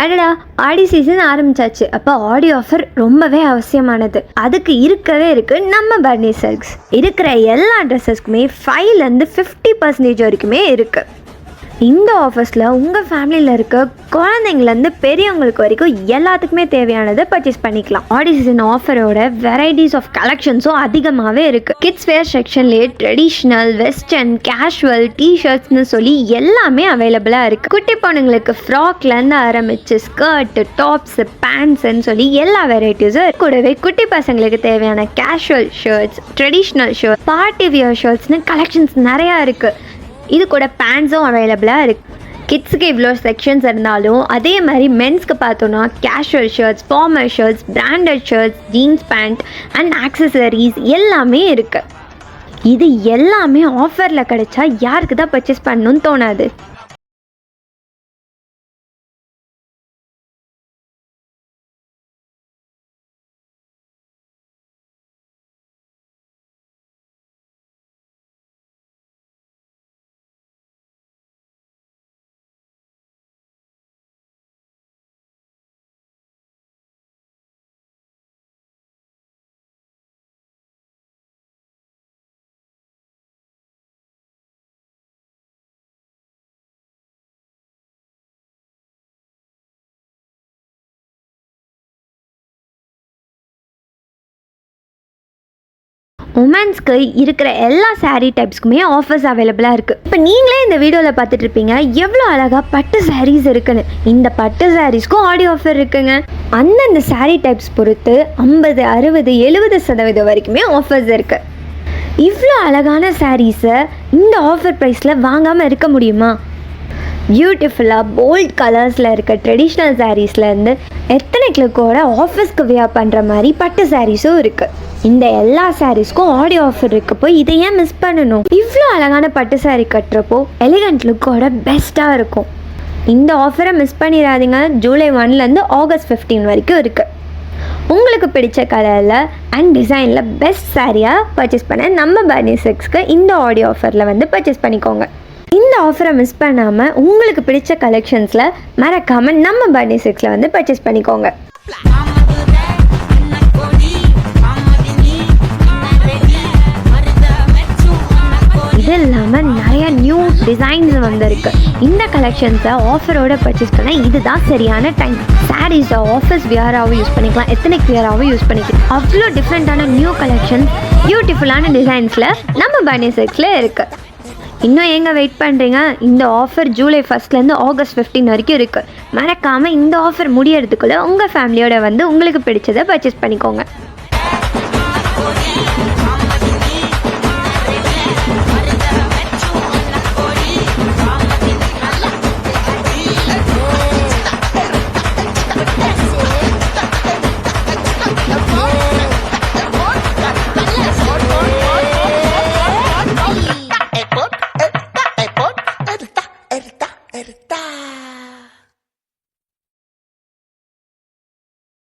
அடடா, ஆடி சீசன் ஆரம்பிச்சாச்சு. அப்போ ஆடி ஆஃபர் ரொம்பவே அவசியமானது. அதுக்கு இருக்கவே இருக்கு நம்ம பர்னி சில்க்ஸ். இருக்கிற எல்லா ட்ரெஸ்ஸஸ்க்குமே 5லேருந்து 50% வரைக்குமே இருக்கு. இந்த ஆஃபர்ஸில் உங்கள் ஃபேமிலியில் இருக்க குழந்தைங்கலேருந்து பெரியவங்களுக்கு வரைக்கும் எல்லாத்துக்குமே தேவையானதை பர்ச்சேஸ் பண்ணிக்கலாம். ஆடி சீசன் ஆஃபரோட வெரைட்டிஸ் ஆஃப் கலெக்ஷன்ஸும் அதிகமாகவே இருக்குது. கிட்ஸ் வேர் செக்ஷன்லேயே ட்ரெடிஷ்னல், வெஸ்டர்ன், கேஷுவல், டிஷர்ட்ஸ்னு சொல்லி எல்லாமே அவைலபிளாக இருக்குது. குட்டி பொண்ணுங்களுக்கு ஃப்ராக்லேருந்து ஆரம்பித்து ஸ்கர்ட்டு, டாப்ஸு, பேண்ட்ஸுன்னு சொல்லி எல்லா வெரைட்டிஸும் கூடவே குட்டி பசங்களுக்கு தேவையான casual shirts, traditional shirt, party wear ஷர்ட்ஸ்னு கலெக்ஷன்ஸ் நிறையா இருக்குது. இது கூட பேண்ட்ஸும் அவைலபிளாக இருக்குது. கிட்ஸுக்கு இவ்வளோ செக்ஷன்ஸ் இருந்தாலும் அதே மாதிரி மென்ஸ்க்கு பார்த்தோன்னா casual shirts, formal shirts, branded shirts, jeans pant and accessories எல்லாமே இருக்குது. இது எல்லாமே ஆஃபரில் கிடைச்சா யாருக்கு தான் பர்ச்சேஸ் பண்ணணும்னு தோணாது? உமன்ஸ்க்கு இருக்கிற எல்லா சாரீ டைப்ஸ்க்குமே ஆஃபர்ஸ் அவைலபிளாக இருக்குது. இப்போ நீங்களே இந்த வீடியோவில் பார்த்துட்டு இருப்பீங்க எவ்வளோ அழகாக பட்டு சாரீஸ் இருக்குன்னு. இந்த பட்டு சாரீஸ்க்கும் ஆடி ஆஃபர் இருக்குங்க. அந்தந்த சாரீ டைப்ஸ் பொறுத்து 50, 60, 70% வரைக்குமே ஆஃபர்ஸ் இருக்குது. இவ்வளோ அழகான சாரீஸை இந்த ஆஃபர் ப்ரைஸில் வாங்காமல் இருக்க முடியுமா? பியூட்டிஃபுல்லாக போல்ட் கலர்ஸில் இருக்க ட்ரெடிஷ்னல் சாரீஸ்லேருந்து எத்தனை கிளக்கோட ஆஃபீஸ்க்கு வியர் பண்ணுற மாதிரி பட்டு சாரீஸும் இருக்குது. இந்த எல்லா சாரீஸ்க்கும் ஆடி ஆஃபர் இருக்கப்போ இதை ஏன் மிஸ் பண்ணணும்? இவ்வளோ அழகான பட்டு சாரீ கட்டுறப்போ எலிகண்ட் லுக்கோட பெஸ்ட்டாக இருக்கும். இந்த ஆஃபரை மிஸ் பண்ணிடாதீங்க. ஜூலை 1லேருந்து ஆகஸ்ட் 15 வரைக்கும் இருக்குது. உங்களுக்கு பிடிச்ச கலரில் அண்ட் டிசைனில் பெஸ்ட் சாரியாக பர்ச்சேஸ் பண்ண நம்ம பர்னி சில்க்ஸ்க்கு இந்த ஆடி ஆஃபரில் வந்து பர்ச்சேஸ் பண்ணிக்கோங்க. இந்த ஆஃபரை மிஸ் பண்ணாமல் உங்களுக்கு பிடிச்ச கலெக்ஷன்ஸில் மறக்காமல் நம்ம பர்னி சில்க்ஸில் வந்து பர்ச்சேஸ் பண்ணிக்கோங்க. இது இல்லாமல் நிறைய நியூ டிசைன்ஸ் வந்துருக்கு. இந்த கலெக்ஷன்ஸை ஆஃபரோடு பர்ச்சேஸ் பண்ணால் இதுதான் சரியான டைம். சாரீஸை ஆஃபீஸ் வியராகவும் யூஸ் பண்ணிக்கலாம், எத்தனிக் வியராகவும் யூஸ் பண்ணிக்கலாம். அவ்வளோ டிஃப்ரெண்ட்டான நியூ கலெக்ஷன்ஸ், பியூட்டிஃபுல்லான டிசைன்ஸில் நம்ம பர்னி சில்க்ஸில் இருக்குது. இன்னும் எங்கே வெயிட் பண்ணுறீங்க? இந்த ஆஃபர் ஜூலை 1லேருந்து ஆகஸ்ட் 15 வரைக்கும் இருக்குது. மறக்காமல் இந்த ஆஃபர் முடியறதுக்குள்ளே உங்கள் ஃபேமிலியோட வந்து உங்களுக்கு பிடிச்சதை பர்ச்சேஸ் பண்ணிக்கோங்க.